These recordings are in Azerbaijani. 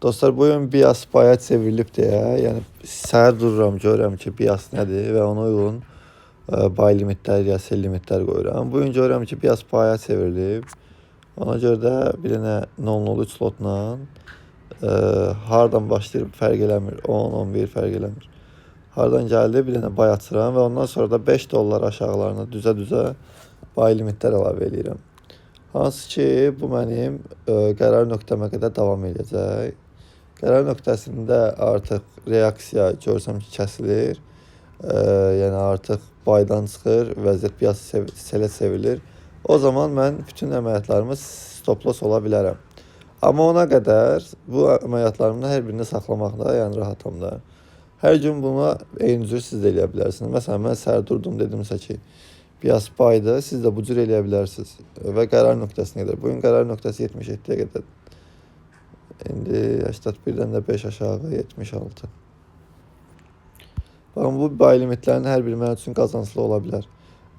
Dostlar, bu gün BIAS bayat çevrilib deyə, yəni səhər dururam, görürəm ki, BIAS nədir və ona uyğun buy limitlər ya sell limitlər qoyuram. Bu gün görürəm ki, BIAS bayat çevrilib. Ona görə də bir dənə 003 lotla hardan başlayır fərq eləmir, 10, 11 fərq eləmir. Hardan gəldi bir dənə buy açıram və ondan sonra da $5 aşağılarına düzə-düzə buy limitlər əlavə edirəm. Hansı ki, bu mənim qərar nöqtəmə qədər davam edəcək. Qərar nöqtəsində artıq reaksiya görsəm ki, kəsilir. Yəni artıq baydan çıxır, vəziyyət BIAS selə çevrilir. O zaman mən bütün əməliyyatlarımı stop loss ola bilərəm. Amma ona qədər bu əməliyyatlarımı hər birini saxlamaqda, yəni rahatam da. Hər gün buna eyni cür siz də eləyə bilərsiniz. Məsələn, mən səhər durdum, dedimsə ki, BIAS baydır, siz də bu cür eləyə bilərsiniz. Və qərar nöqtəsinə qədər. Bugün qərar nöqtəsi 77-yə qədər. İndi 81-dən də 5 aşağı 76. Baxın, bu buy limitlərin hər biri mənim üçün qazanclı ola bilər.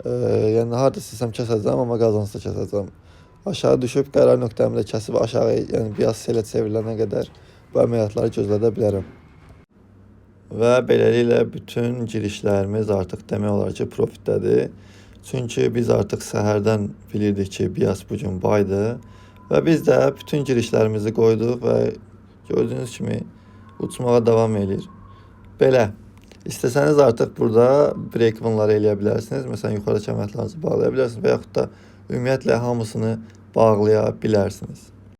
Yəni harda istəsəm kəsəcəm, amma qazanclı kəsəcəm. Aşağı düşüb qərar nöqtəmi də kəsib aşağı, yəni BIAS selə çevrilənə qədər bu əməliyyatları gözlədə bilərəm. Və beləliklə bütün girişlərimiz artıq demək olar ki, profitdədir. Çünki biz artıq səhərdən bilirdik ki, BIAS bugün baydır. Və biz də bütün girişlərimizi qoyduq və gördüyünüz kimi uçmağa davam edir. Belə, istəsəniz artıq burada break-evenları eləyə bilərsiniz. Məsələn, yuxarı kəmərlərinizi bağlaya bilərsiniz və yaxud da ümumiyyətlə hamısını bağlaya bilərsiniz.